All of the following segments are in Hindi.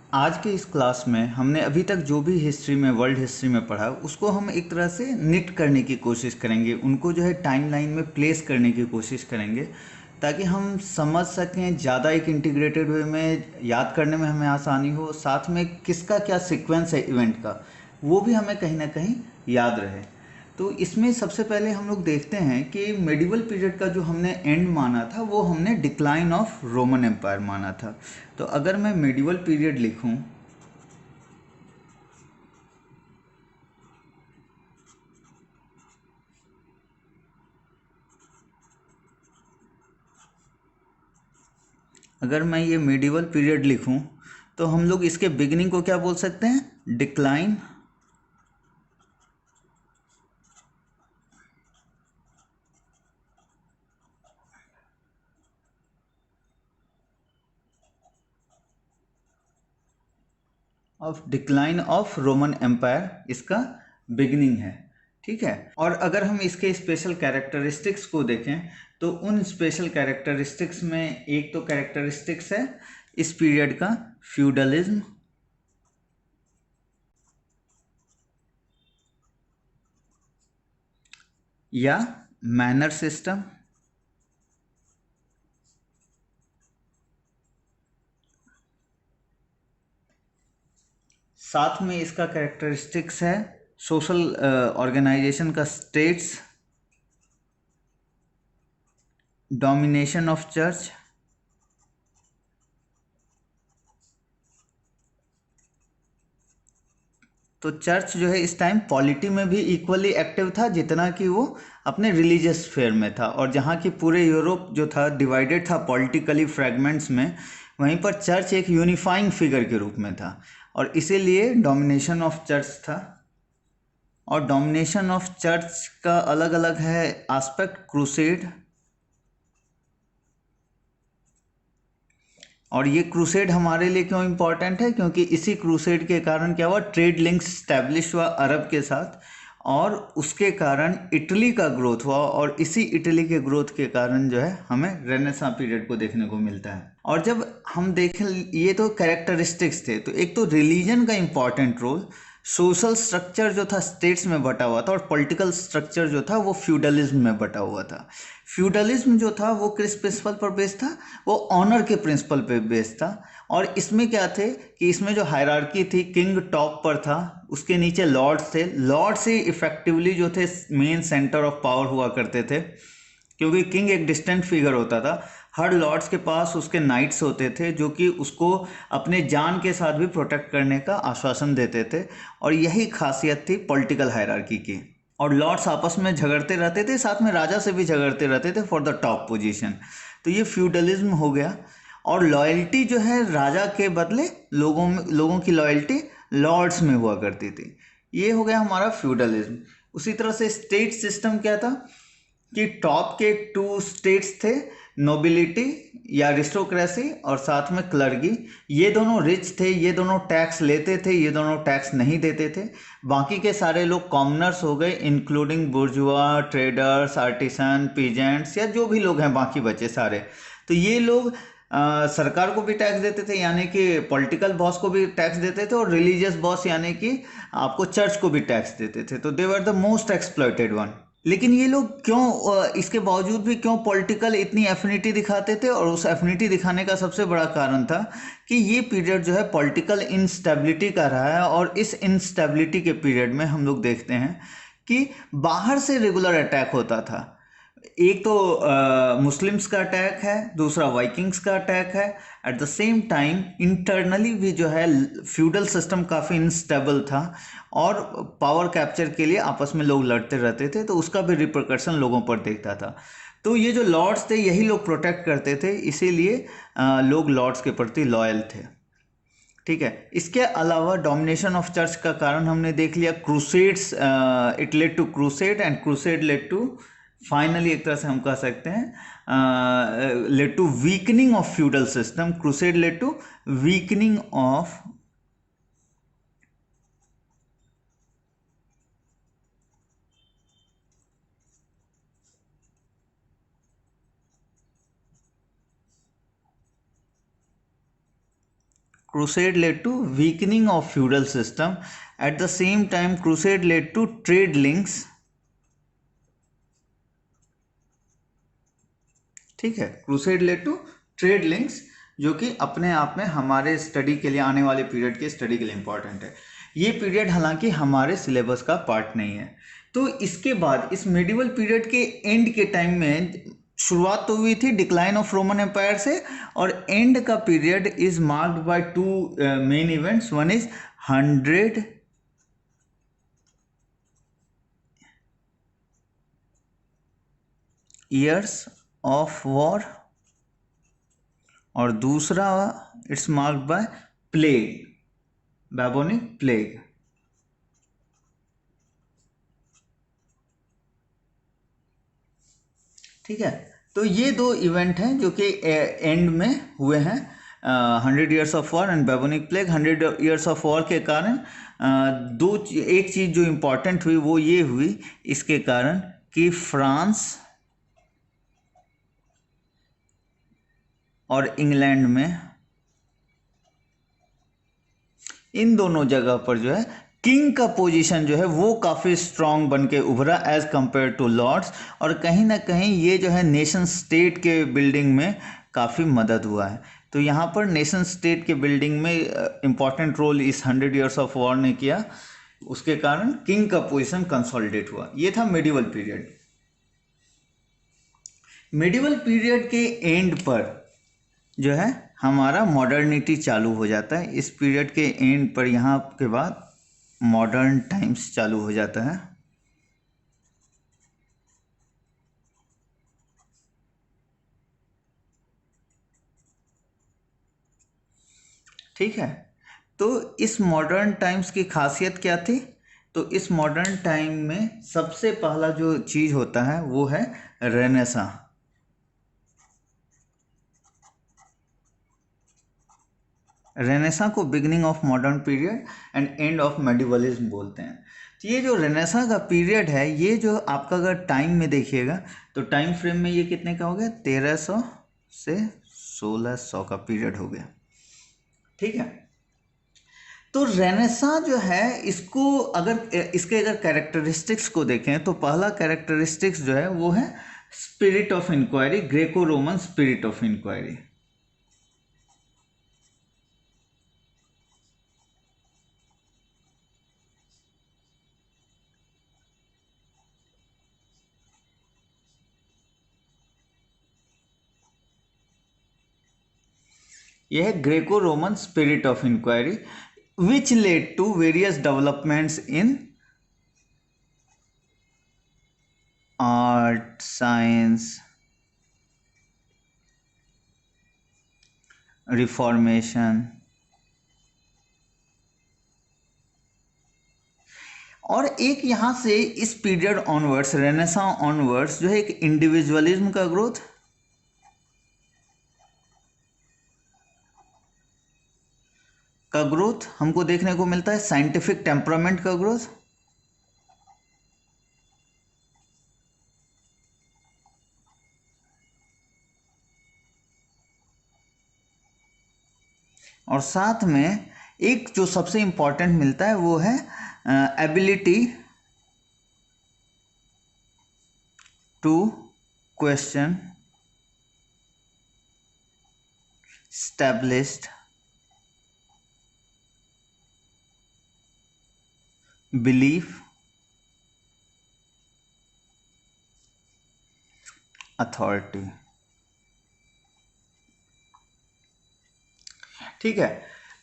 आज के इस क्लास में हमने अभी तक जो भी हिस्ट्री में वर्ल्ड हिस्ट्री में पढ़ा उसको हम एक तरह से निट करने की कोशिश करेंगे, उनको जो है टाइमलाइन में प्लेस करने की कोशिश करेंगे ताकि हम समझ सकें, ज़्यादा एक इंटीग्रेटेड वे में याद करने में हमें आसानी हो। साथ में किसका क्या सीक्वेंस है इवेंट का, वो भी हमें कहीं ना कहीं याद रहे। तो इसमें सबसे पहले हम लोग देखते हैं कि मेडिवल पीरियड का जो हमने एंड माना था वो हमने डिक्लाइन ऑफ रोमन एम्पायर माना था। तो अगर मैं मेडिवल पीरियड लिखूं, अगर मैं ये मेडिवल पीरियड लिखूं तो हम लोग इसके बिगिनिंग को क्या बोल सकते हैं? डिक्लाइन ऑफ रोमन एम्पायर इसका बिगिनिंग है। ठीक है। और अगर हम इसके स्पेशल कैरेक्टरिस्टिक्स को देखें तो उन स्पेशल कैरेक्टरिस्टिक्स में एक तो कैरेक्टरिस्टिक्स है इस पीरियड का फ्यूडलिज्म या मैनर सिस्टम। साथ में इसका कैरेक्टरिस्टिक्स है सोशल ऑर्गेनाइजेशन का स्टेट्स, डोमिनेशन ऑफ चर्च, तो चर्च जो है इस टाइम पॉलिटी में भी इक्वली एक्टिव था जितना कि वो अपने रिलीजियस फेयर में था। और जहाँ की पूरे यूरोप जो था डिवाइडेड था पॉलिटिकली फ्रैगमेंट्स में, वहीं पर चर्च एक यूनिफाइंग फिगर के रूप में था और इसीलिए डोमिनेशन ऑफ चर्च था। और डोमिनेशन ऑफ चर्च का अलग अलग है एस्पेक्ट, क्रूसेड। और ये क्रूसेड हमारे लिए क्यों इम्पोर्टेंट है? क्योंकि इसी क्रूसेड के कारण क्या हुआ, ट्रेड लिंक्स स्टैब्लिश हुआ अरब के साथ और उसके कारण इटली का ग्रोथ हुआ। और इसी इटली के ग्रोथ के कारण जो है हमें रेनेसां पीरियड को देखने को मिलता है। और जब हम देखें, ये तो कैरेक्टरिस्टिक्स थे, तो एक तो रिलीजन का इम्पॉर्टेंट रोल, सोशल स्ट्रक्चर जो था स्टेट्स में बटा हुआ था और पॉलिटिकल स्ट्रक्चर जो था वो फ्यूडलिज्म में बटा हुआ था। फ्यूडलिज्म जो था वो किस प्रिंसिपल पर बेस्ड था? वो ऑनर के प्रिंसिपल पे बेस्ड था। और इसमें क्या थे कि इसमें जो हायरार्की थी, किंग टॉप पर था, उसके नीचे लॉर्ड्स थे। लॉर्ड्स ही इफेक्टिवली जो थे मेन सेंटर ऑफ पावर हुआ करते थे, क्योंकि किंग एक डिस्टेंट फिगर होता था। हर लॉर्ड्स के पास उसके नाइट्स होते थे जो कि उसको अपने जान के साथ भी प्रोटेक्ट करने का आश्वासन देते थे। और यही खासियत थी पॉलिटिकल हायरार्की की। और लॉर्ड्स आपस में झगड़ते रहते थे, साथ में राजा से भी झगड़ते रहते थे फॉर द टॉप पोजीशन। तो ये फ्यूडलिज्म हो गया। और लॉयल्टी जो है राजा के बदले लोगों की लॉयल्टी लॉर्ड्स में हुआ करती थी। ये हो गया हमारा फ्यूडलिज्म। उसी तरह से स्टेट सिस्टम क्या था कि टॉप के टू स्टेट्स थे, नोबिलिटी या अरिस्टोक्रेसी और साथ में क्लर्गी। ये दोनों रिच थे, ये दोनों टैक्स लेते थे, ये दोनों टैक्स नहीं देते थे। बाकी के सारे लोग कॉमनर्स हो गए, इंक्लूडिंग बुर्जुआ, ट्रेडर्स, आर्टिसन, पीजेंट्स या जो भी लोग हैं बाकी बचे सारे। तो ये लोग सरकार को भी टैक्स देते थे, यानी कि पॉलिटिकल बॉस को भी टैक्स देते थे, और रिलीजियस बॉस यानी कि आपको चर्च को भी टैक्स देते थे। तो they were the most exploited one. लेकिन ये लोग क्यों, इसके बावजूद भी क्यों पॉलिटिकल इतनी एफिनिटी दिखाते थे? और उस एफिनिटी दिखाने का सबसे बड़ा कारण था कि ये पीरियड जो है पॉलिटिकल इंस्टेबिलिटी का रहा है। और इस इंस्टेबिलिटी के पीरियड में हम लोग देखते हैं कि बाहर से रेगुलर अटैक होता था। एक तो मुस्लिम्स का अटैक है, दूसरा वाइकिंग्स का अटैक है। At the same time internally भी जो है फ्यूडल सिस्टम काफ़ी इनस्टेबल था और पावर कैप्चर के लिए आपस में लोग लड़ते रहते थे, तो उसका भी रिपरकशन लोगों पर देखता था। तो ये जो लॉर्ड्स थे यही लोग प्रोटेक्ट करते थे, इसीलिए लोग लॉर्ड्स के प्रति लॉयल थे। ठीक है। इसके अलावा डोमिनेशन ऑफ चर्च का कारण हमने देख लिया, crusades, it led to crusade and crusade led to, finally एक तरह से हम कह सकते हैं led to weakening of feudal system. Crusade led to weakening of crusade led to weakening of feudal system. At the same time, crusade led to trade links. ठीक है, crusade led to trade links, जो कि अपने आप में हमारे स्टडी के लिए, आने वाले पीरियड के स्टडी के लिए इंपॉर्टेंट है। ये पीरियड हालांकि हमारे सिलेबस का पार्ट नहीं है। तो इसके बाद इस मिडिवल पीरियड के एंड के टाइम में शुरुआत तो हुई थी डिक्लाइन ऑफ रोमन एम्पायर से, और एंड का period is marked by two main events. One is 100 years of war, और दूसरा it's marked by plague, bubonic plague. ठीक है, तो ये दो इवेंट हैं जो कि एंड में हुए हैं, 100 years of war and bubonic plague. 100 years of war के कारण एक चीज़ जो इम्पोर्टेंट हुई वो ये हुई इसके कारण कि फ्रांस और इंग्लैंड में, इन दोनों जगह पर जो है किंग का पोजीशन जो है वो काफ़ी स्ट्रांग बन के उभरा एज कंपेयर टू लॉर्ड्स, और कहीं ना कहीं ये जो है नेशन स्टेट के बिल्डिंग में काफ़ी मदद हुआ है। तो यहाँ पर नेशन स्टेट के बिल्डिंग में इम्पॉर्टेंट रोल इस 100 years ऑफ वॉर ने किया, उसके कारण किंग का पोजीशन कंसोलिडेट हुआ। ये था मिडिवल पीरियड। मिडिवल पीरियड के एंड पर जो है हमारा मॉडर्निटी चालू हो जाता है। इस पीरियड के एंड पर यहाँ के बाद मॉडर्न टाइम्स चालू हो जाता है। ठीक है, तो इस मॉडर्न टाइम्स की खासियत क्या थी? तो इस मॉडर्न टाइम में सबसे पहला जो चीज़ होता है वो है रेनेसां। रेनेसां को beginning of modern period and end of medievalism बोलते हैं। तो ये जो रेनेसां का पीरियड है, ये जो आपका अगर टाइम में देखिएगा तो टाइम फ्रेम में ये कितने का हो गया? 1300 से 1600 का पीरियड हो गया। ठीक है, तो रेनेसां जो है इसको इसके अगर कैरेक्टरिस्टिक्स को देखें तो पहला कैरेक्टरिस्टिक्स जो है वो है spirit of inquiry, Greco Roman spirit of inquiry. यह है Greco Roman spirit of inquiry which led to various developments in art, science, reformation, और एक यहाँ से इस पीरियड ऑनवर्ड्स, रेनेसां ऑनवर्ड्स जो है एक इंडिविजुअलिज्म का ग्रोथ हमको देखने को मिलता है, साइंटिफिक टेम्परामेंट का ग्रोथ, और साथ में एक जो सबसे इंपॉर्टेंट मिलता है वो है ability to question established belief, authority। ठीक है,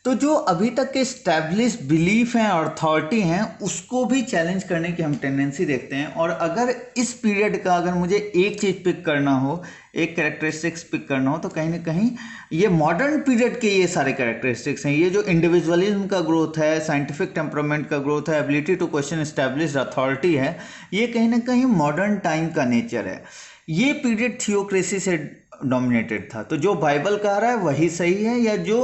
तो जो अभी तक के स्टैब्लिश बिलीफ हैं और अथॉरिटी हैं उसको भी चैलेंज करने की हम टेंडेंसी देखते हैं। और अगर इस पीरियड का अगर मुझे एक चीज़ पिक करना हो, एक कैरेक्टरिस्टिक्स पिक करना हो, तो कहीं ना कहीं ये मॉडर्न पीरियड के ये सारे कैरेक्टरिस्टिक्स हैं। ये जो इंडिविजुअलिज्म का ग्रोथ है, साइंटिफिक टेम्परामेंट का ग्रोथ है, ability to question established authority है, ये कहीं ना कहीं मॉडर्न टाइम का नेचर है। ये पीरियड थियोक्रेसी से डोमिनेटेड था। तो जो बाइबल कह रहा है वही सही है या जो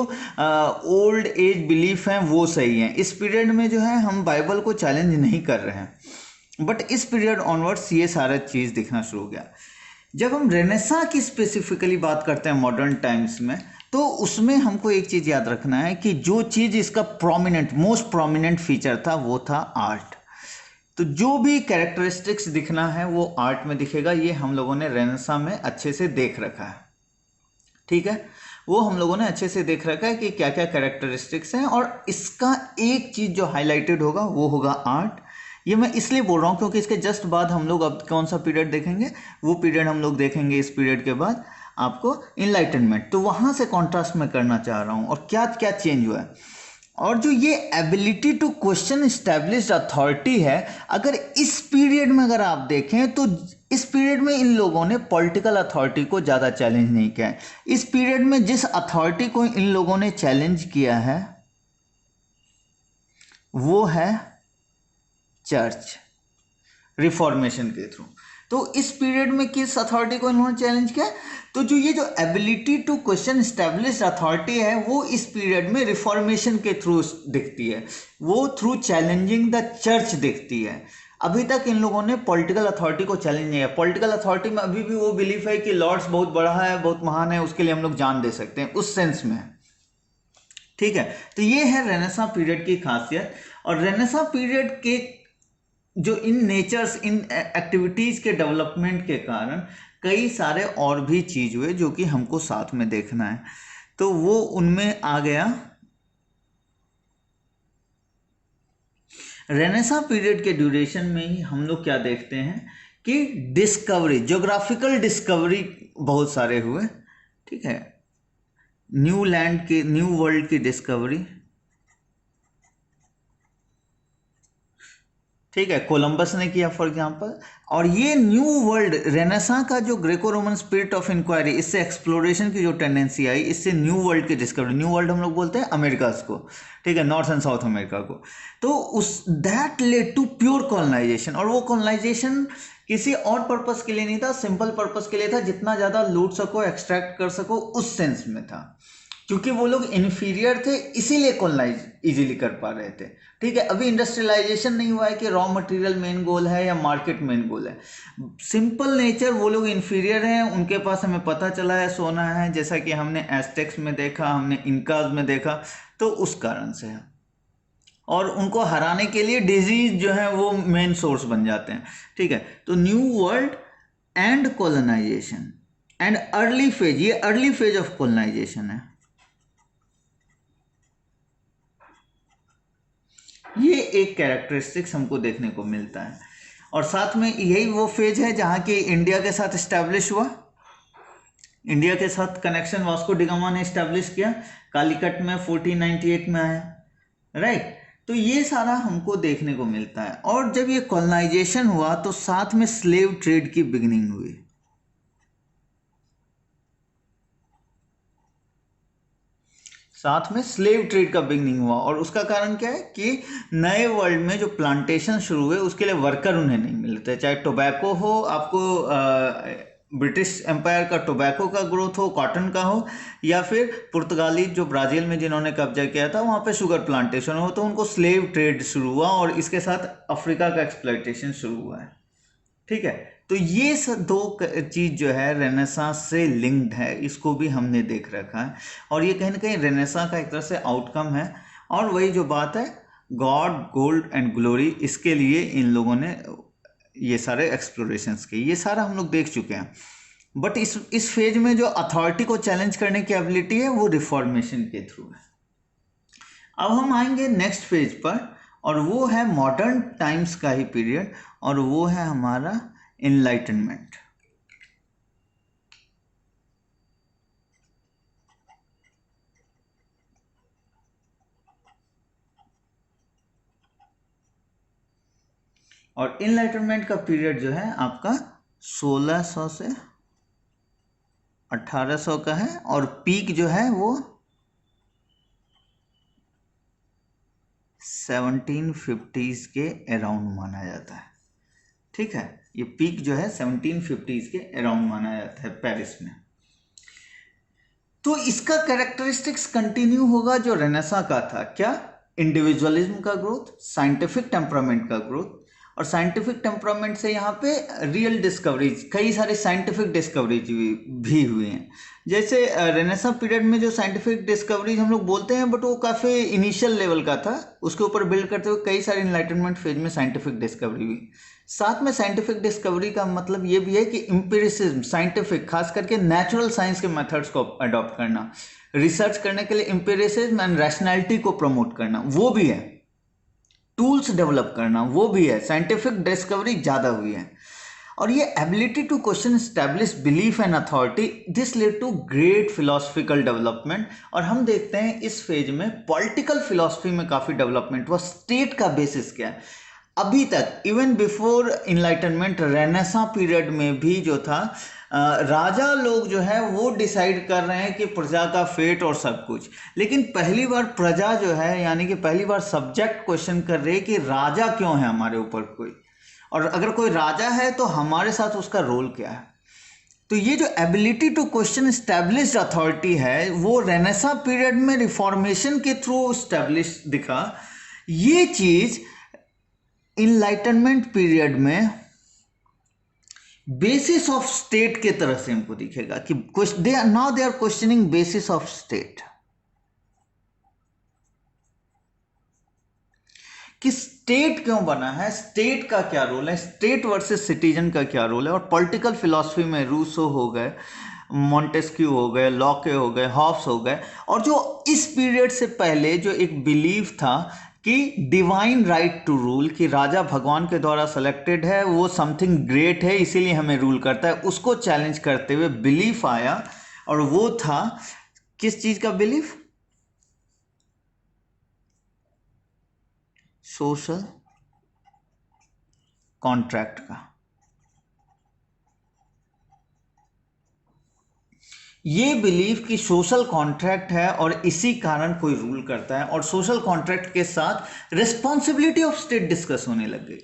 ओल्ड एज बिलीफ हैं वो सही है। इस पीरियड में जो है हम बाइबल को चैलेंज नहीं कर रहे हैं, बट इस पीरियड ऑनवर्ड्स ये सारा चीज़ दिखना शुरू हो गया। जब हम रेनेसां की स्पेसिफिकली बात करते हैं मॉडर्न टाइम्स में, तो उसमें हमको एक चीज़ याद रखना है कि जो चीज़ इसका मोस्ट प्रोमिनेंट फीचर था वो था आर्ट। तो जो भी कैरेक्टरिस्टिक्स दिखना है वो आर्ट में दिखेगा। ये हम लोगों ने रेनेसां में अच्छे से देख रखा है, ठीक है। वो हम लोगों ने अच्छे से देख रखा है कि क्या क्या कैरेक्टरिस्टिक्स हैं, और इसका एक चीज़ जो हाईलाइटेड होगा वो होगा आर्ट। ये मैं इसलिए बोल रहा हूँ क्योंकि इसके जस्ट बाद हम लोग अब कौन सा पीरियड देखेंगे, वो पीरियड हम लोग देखेंगे इस पीरियड के बाद आपको इनलाइटनमेंट। तो वहाँ से कॉन्ट्रास्ट में करना चाह रहा हूँ और क्या क्या चेंज हुआ है। और जो ये ability to question established authority है, अगर इस पीरियड में अगर आप देखें तो इस पीरियड में इन लोगों ने पॉलिटिकल अथॉरिटी को ज़्यादा चैलेंज नहीं किया है। इस पीरियड में जिस अथॉरिटी को इन लोगों ने चैलेंज किया है वो है चर्च, रिफॉर्मेशन के थ्रू। तो इस पीरियड में किस अथॉरिटी को इन्होंने चैलेंज किया, तो जो ये जो ability to question established authority है वो इस पीरियड में रिफॉर्मेशन के थ्रू दिखती है, वो थ्रू चैलेंजिंग द चर्च दिखती है। अभी तक इन लोगों ने पॉलिटिकल अथॉरिटी को चैलेंज नहीं किया। पॉलिटिकल अथॉरिटी में अभी भी वो बिलीफ है कि लॉर्ड्स बहुत बड़ा है, बहुत महान है, उसके लिए हम लोग जान दे सकते हैं, उस सेंस में, ठीक है। तो ये है रेनेसां पीरियड की खासियत। और रेनेसां पीरियड के जो इन नेचर्स, इन एक्टिविटीज के डेवलपमेंट के कारण कई सारे और भी चीज हुए जो कि हमको साथ में देखना है। तो वो उनमें आ गया रेनेसां पीरियड के ड्यूरेशन में ही हम लोग क्या देखते हैं कि डिस्कवरी, ज्योग्राफिकल डिस्कवरी बहुत सारे हुए, ठीक है। न्यू लैंड की, न्यू वर्ल्ड की डिस्कवरी, ठीक है, कोलंबस ने किया फॉर एग्जांपल। और ये न्यू वर्ल्ड, रेनेसां का जो Greco Roman spirit of inquiry, इससे एक्सप्लोरेशन की जो टेंडेंसी आई, इससे न्यू वर्ल्ड की डिस्कवरी, न्यू वर्ल्ड हम लोग बोलते हैं अमेरिकाज को, ठीक है, नॉर्थ एंड साउथ अमेरिका को। तो उस that led to pure colonisation. और वो कॉलोनाइजेशन किसी और पर्पस के लिए नहीं था, सिंपल पर्पस के लिए था, जितना ज़्यादा लूट सको, एक्सट्रैक्ट कर सको, उस सेंस में था। क्योंकि वो लोग इन्फीरियर थे इसीलिए कॉलोनाइज इजीली कर पा रहे थे, ठीक है। अभी इंडस्ट्रियलाइजेशन नहीं हुआ है कि रॉ मटेरियल मेन गोल है या मार्केट मेन गोल है। सिंपल नेचर, वो लोग इन्फीरियर हैं, उनके पास हमें पता चला है सोना है, जैसा कि हमने एस्टेक्स में देखा, हमने इनकाज में देखा, तो उस कारण से है। और उनको हराने के लिए डिजीज जो है वो मेन सोर्स बन जाते हैं, ठीक है। तो new world and colonisation and early phase, ये अर्ली फेज ऑफ कॉलोनाइजेशन है। ये एक कैरेक्टरिस्टिक्स हमको देखने को मिलता है। और साथ में यही वो फेज है जहाँ की इंडिया के साथ इस्टेब्लिश हुआ, इंडिया के साथ कनेक्शन वास्को डिगामा ने इस्टेब्लिश किया, कालीकट में 1498 में आया, राइट। तो ये सारा हमको देखने को मिलता है। और जब ये कॉलोनाइजेशन हुआ तो साथ में स्लेव ट्रेड की बिगिनिंग हुई, साथ में स्लेव ट्रेड का बिगनिंग हुआ। और उसका कारण क्या है कि नए वर्ल्ड में जो प्लांटेशन शुरू हुए उसके लिए वर्कर उन्हें नहीं मिलते, चाहे टोबैको हो, आपको ब्रिटिश एम्पायर का टोबैको का ग्रोथ हो, कॉटन का हो, या फिर पुर्तगाली जो ब्राज़ील में जिन्होंने कब्जा किया था वहाँ पे शुगर प्लांटेशन हो, तो उनको स्लेव ट्रेड शुरू हुआ और इसके साथ अफ्रीका का एक्सप्लॉयटेशन शुरू हुआ है, ठीक है। तो ये सब दो चीज़ जो है रेनेसां से लिंक्ड है, इसको भी हमने देख रखा है। और ये कहीं ना कहीं रेनेसां का एक तरह से आउटकम है। और वही जो बात है गॉड, गोल्ड एंड ग्लोरी, इसके लिए इन लोगों ने ये सारे एक्सप्लोरेशंस किए, ये सारा हम लोग देख चुके हैं। बट इस फेज में जो अथॉरिटी को चैलेंज करने की एबिलिटी है वो रिफॉर्मेशन के थ्रू है। अब हम आएंगे नेक्स्ट फेज पर, और वो है मॉडर्न टाइम्स का ही पीरियड, और वो है हमारा इनलाइटनमेंट। और इनलाइटनमेंट का पीरियड जो है आपका 1600 से 1800 का है, और पीक जो है वो 1750s के अराउंड माना जाता है, ठीक है। ये पीक जो है 1750s के अराउंड माना जाता है पेरिस में। तो इसका कैरेक्टरिस्टिक्स कंटिन्यू होगा जो रेनेसां का था, क्या, इंडिविजुअलिज्म का ग्रोथ, साइंटिफिक टेम्परामेंट का ग्रोथ, और साइंटिफिक टेम्परामेंट से यहाँ पे रियल डिस्कवरीज, कई सारी साइंटिफिक डिस्कवरीज भी हुई हैं। जैसे रेनेसां पीरियड में जो साइंटिफिक डिस्कवरीज हम लोग बोलते हैं, बट वो काफ़ी इनिशियल लेवल का था, उसके ऊपर बिल्ड करते हुए कई सारी इनलाइटनमेंट फेज में साइंटिफिक डिस्कवरी हुई। साथ में साइंटिफिक डिस्कवरी का मतलब ये भी है कि एम्पिरिसिज्म, साइंटिफिक खास करके नेचुरल साइंस के मेथड्स को अडॉप्ट करना, रिसर्च करने के लिए एम्पिरिसिज्म एंड रैशनैलिटी को प्रमोट करना, वो भी है। टूल्स डेवलप करना, वो भी है। साइंटिफिक डिस्कवरी ज़्यादा हुई है। और ये ability to question establish belief and authority, this led to great philosophical development. और हम देखते हैं इस फेज में पॉलिटिकल फिलोसफी में काफ़ी डेवलपमेंट हुआ। स्टेट का बेसिस क्या है, अभी तक even before enlightenment renaissance period में भी जो था, राजा लोग जो है वो डिसाइड कर रहे हैं कि प्रजा का फेट और सब कुछ। लेकिन पहली बार प्रजा जो है, यानी कि पहली बार सब्जेक्ट क्वेश्चन कर रही है कि राजा क्यों है हमारे ऊपर कोई, और अगर कोई राजा है तो हमारे साथ उसका रोल क्या है। तो ये जो ability to question established authority है, वो रेनेसां पीरियड में रिफॉर्मेशन के थ्रू एस्टैब्लिश दिखा। ये चीज इनलाइटनमेंट पीरियड में बेसिस ऑफ स्टेट के तरह से हमको दिखेगा कि they are questioning basis of state, कि स्टेट क्यों बना है, स्टेट का क्या रोल है, स्टेट वर्सेस सिटीजन का क्या रोल है। और पॉलिटिकल फिलॉसफी में रूसो हो गए, मॉन्टेस्क्यू हो गए, लॉके हो गए, हॉब्स हो गए। और जो इस पीरियड से पहले जो एक बिलीफ था कि डिवाइन राइट टू रूल, कि राजा भगवान के द्वारा सेलेक्टेड है, वो समथिंग ग्रेट है इसीलिए हमें रूल करता है, उसको चैलेंज करते हुए बिलीफ आया। और वो था किस चीज का बिलीफ, सोशल कॉन्ट्रैक्ट का। ये बिलीफ कि सोशल कॉन्ट्रैक्ट है और इसी कारण कोई रूल करता है, और सोशल कॉन्ट्रैक्ट के साथ रिस्पॉन्सिबिलिटी ऑफ स्टेट डिस्कस होने लग गई,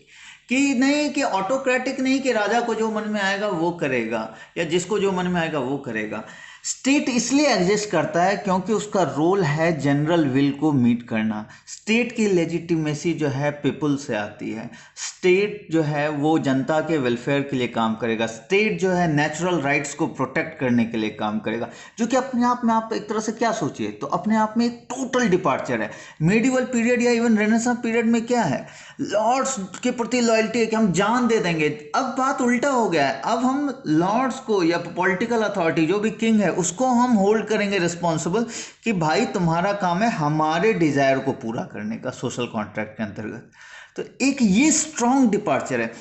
कि नहीं कि ऑटोक्रेटिक नहीं कि राजा को जो मन में आएगा वो करेगा या जिसको जो मन में आएगा वो करेगा। स्टेट इसलिए एग्जिस्ट करता है क्योंकि उसका रोल है जनरल विल को मीट करना। स्टेट की लेजिटिमेसी जो है पीपल से आती है। स्टेट जो है वो जनता के वेलफेयर के लिए काम करेगा। स्टेट जो है नेचुरल राइट्स को प्रोटेक्ट करने के लिए काम करेगा, जो कि अपने आप में आप एक तरह से क्या सोचिए तो अपने आप में एक टोटल डिपार्चर है। मेडिवल पीरियड या इवन रेनेसां पीरियड में क्या है, लॉर्ड्स के प्रति लॉयल्टी है कि हम जान दे देंगे। अब बात उल्टा हो गया है, अब हम लॉर्ड्स को या पॉलिटिकल अथॉरिटी जो भी किंग है उसको हम होल्ड करेंगे रिस्पॉन्सिबल, कि भाई तुम्हारा काम है हमारे डिजायर को पूरा करने का सोशल कॉन्ट्रैक्ट के अंतर्गत। तो एक ये स्ट्रॉन्ग डिपार्चर है।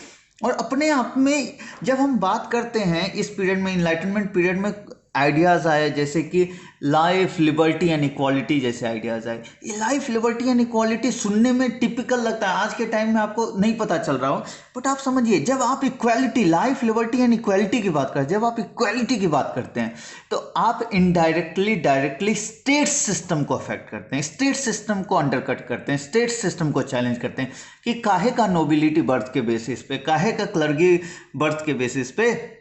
और अपने आप में जब हम बात करते हैं इस पीरियड में, इनलाइटनमेंट पीरियड में आइडियाज़ आए जैसे कि लाइफ, लिबर्टी एंड इक्वालिटी जैसे आइडियाज़ आए। ये लाइफ, लिबर्टी एंड इक्वालिटी सुनने में टिपिकल लगता है, आज के टाइम में आपको नहीं पता चल रहा हो, बट आप समझिए जब आप equality, life, liberty and equality की बात करते हैं, जब आप इक्वालिटी की बात करते हैं तो आप इनडायरेक्टली डायरेक्टली स्टेट सिस्टम को अफेक्ट करते हैं, स्टेट सिस्टम को अंडरकट करते हैं, स्टेट सिस्टम को चैलेंज करते हैं कि काहे का नोबिलिटी बर्थ के बेसिस पे, काहे का क्लर्गी बर्थ के बेसिस पे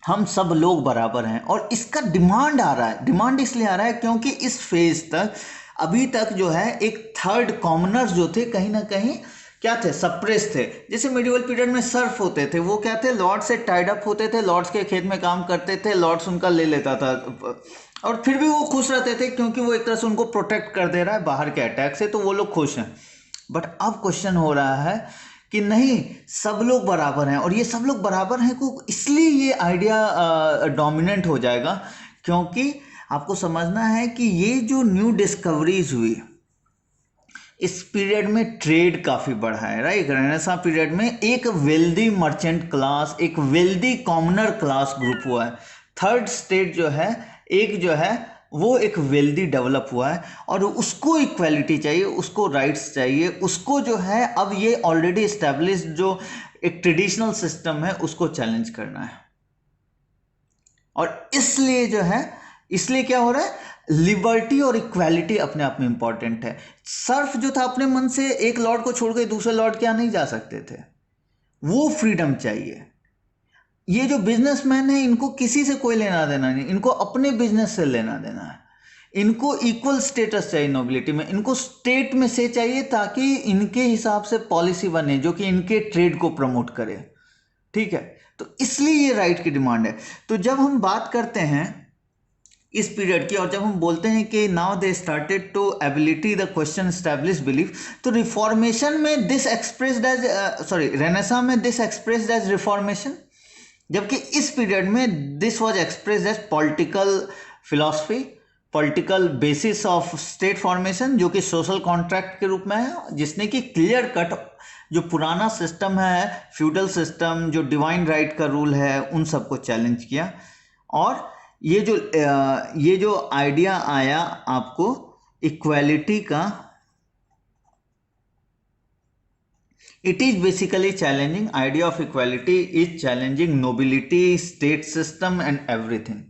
हम सब लोग बराबर हैं। और इसका डिमांड आ रहा है, डिमांड इसलिए आ रहा है क्योंकि इस फेज तक अभी तक जो है एक थर्ड कॉमनर्स जो थे कहीं ना कहीं क्या थे, सप्रेस थे। जैसे मिडिवल पीरियड में सर्फ होते थे, वो क्या थे, लॉर्ड से टाइड अप होते थे, लॉर्ड्स के खेत में काम करते थे, लॉर्ड्स उनका ले लेता था और फिर भी वो खुश रहते थे क्योंकि वो एक तरह से उनको प्रोटेक्ट कर दे रहा है बाहर के अटैक से, तो वो लोग खुश हैं। बट अब क्वेश्चन हो रहा है कि नहीं, सब लोग बराबर हैं। और ये सब लोग बराबर हैं को इसलिए ये आइडिया डोमिनेंट हो जाएगा क्योंकि आपको समझना है कि ये जो न्यू डिस्कवरीज हुई इस पीरियड में ट्रेड काफ़ी बढ़ा है, राइट। रेनेसां पीरियड में एक वेल्दी मर्चेंट क्लास, एक वेल्दी कॉमनर क्लास ग्रुप हुआ है। थर्ड स्टेट जो है, एक जो है वो एक वेल्दी डेवलप हुआ है और उसको इक्वालिटी चाहिए, उसको राइट्स चाहिए, उसको जो है अब ये ऑलरेडी इस्टेब्लिश्ड जो एक ट्रेडिशनल सिस्टम है उसको चैलेंज करना है। और इसलिए जो है, इसलिए क्या हो रहा है, लिबर्टी और इक्वालिटी अपने आप में इंपॉर्टेंट है। सर्फ जो था अपने मन से एक लॉर्ड को छोड़ के दूसरे लॉर्ड क्या नहीं जा सकते थे, वो फ्रीडम चाहिए। ये जो बिजनेसमैन है इनको किसी से कोई लेना देना नहीं, इनको अपने बिजनेस से लेना देना है, इनको इक्वल स्टेटस चाहिए नोबिलिटी में, इनको स्टेट में से चाहिए ताकि इनके हिसाब से पॉलिसी बने जो कि इनके ट्रेड को प्रमोट करे। ठीक है, तो इसलिए ये राइट की डिमांड है। तो जब हम बात करते हैं इस पीरियड की और जब हम बोलते हैं कि now they started to ability the question establish belief, तो रिफॉर्मेशन में दिस एक्सप्रेस्ड एज रेनेसां में दिस एक्सप्रेस्ड एज रिफॉर्मेशन, जबकि इस पीरियड में this was expressed as political philosophy, political basis of state formation, जो कि सोशल कॉन्ट्रैक्ट के रूप में है, जिसने कि क्लियर कट जो पुराना सिस्टम है फ्यूडल सिस्टम, जो डिवाइन राइट का रूल है, उन सबको चैलेंज किया। और ये जो आइडिया आया आपको इक्वालिटी का, it is basically challenging idea of equality is challenging nobility, state system and everything,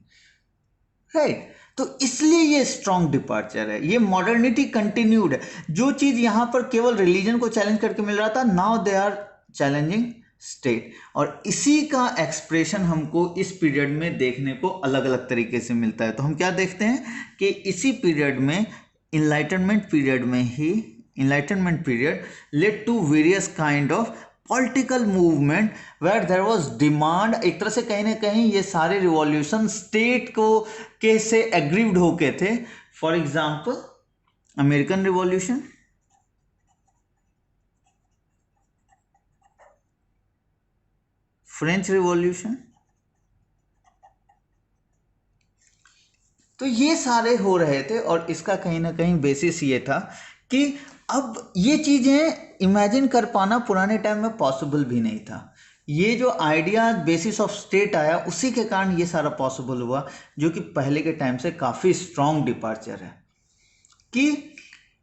right. तो इसलिए ये स्ट्रॉन्ग डिपार्चर है, ये मॉडर्निटी कंटिन्यूड है। जो चीज यहां पर केवल रिलीजन को चैलेंज करके मिल रहा था, now they are challenging state, और इसी का एक्सप्रेशन हमको इस पीरियड में देखने को अलग अलग तरीके से मिलता है। तो हम क्या देखते हैं कि इसी पीरियड में enlightenment period led to various kind of political movement where there was demand. एक तरह से कहीं ना कहीं ये सारे रिवॉल्यूशन स्टेट को के से एग्रीव्ड होके थे। For example American revolution, French revolution, तो ये सारे हो रहे थे और इसका कहीं ना कहीं बेसिस ये था कि अब ये चीज़ें इमेजिन कर पाना पुराने टाइम में पॉसिबल भी नहीं था। ये जो आइडिया बेसिस ऑफ स्टेट आया उसी के कारण ये सारा पॉसिबल हुआ, जो कि पहले के टाइम से काफ़ी स्ट्रॉन्ग डिपार्चर है। कि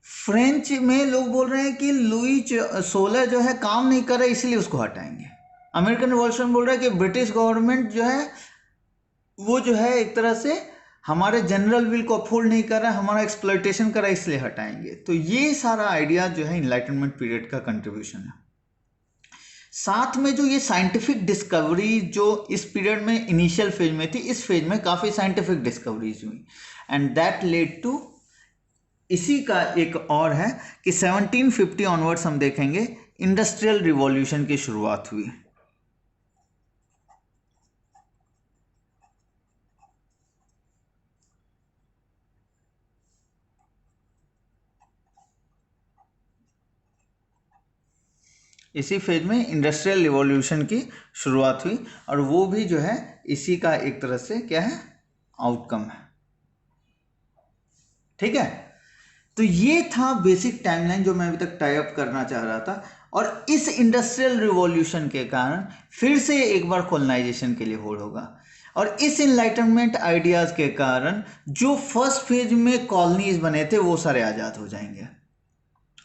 फ्रेंच में लोग बोल रहे हैं कि लुई 16 जो है काम नहीं कर रहा इसलिए उसको हटाएंगे। अमेरिकन रिवॉल्यूशन बोल रहा है कि ब्रिटिश गवर्नमेंट जो है वो जो है एक तरह से हमारे जनरल विल को अफोर्ड नहीं कर रहा है, हमारा एक्सप्लॉयटेशन कर रहा है, इसलिए हटाएंगे। तो ये सारा आइडिया जो है इनलाइटनमेंट पीरियड का कंट्रीब्यूशन है। साथ में जो ये साइंटिफिक डिस्कवरी जो इस पीरियड में इनिशियल फेज में थी, इस फेज में काफ़ी साइंटिफिक डिस्कवरीज हुई एंड दैट लेड टू, इसी का एक और है कि 1750 ऑनवर्ड्स हम देखेंगे इंडस्ट्रियल रिवॉल्यूशन की शुरुआत हुई। इसी फेज में इंडस्ट्रियल रिवॉल्यूशन की शुरुआत हुई और वो भी जो है इसी का एक तरह से क्या है आउटकम है। ठीक है, तो ये था बेसिक टाइमलाइन जो मैं अभी तक टाई अप करना चाह रहा था। और इस इंडस्ट्रियल रिवॉल्यूशन के कारण फिर से एक बार कॉलोनाइजेशन के लिए होड़ होगा और इस इनलाइटनमेंट आइडियाज के कारण जो फर्स्ट फेज में कॉलोनीज बने थे वो सारे आज़ाद हो जाएंगे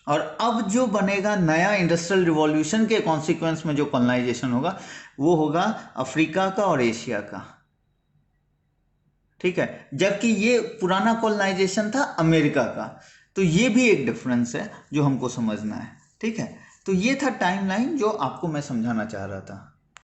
और अब जो बनेगा नया इंडस्ट्रियल रिवॉल्यूशन के कॉन्सिक्वेंस में जो कॉलोनाइजेशन होगा वो होगा अफ्रीका का और एशिया का। ठीक है, जबकि ये पुराना कॉलोनाइजेशन था अमेरिका का। तो ये भी एक डिफरेंस है जो हमको समझना है। ठीक है, तो ये था टाइमलाइन जो आपको मैं समझाना चाह रहा था।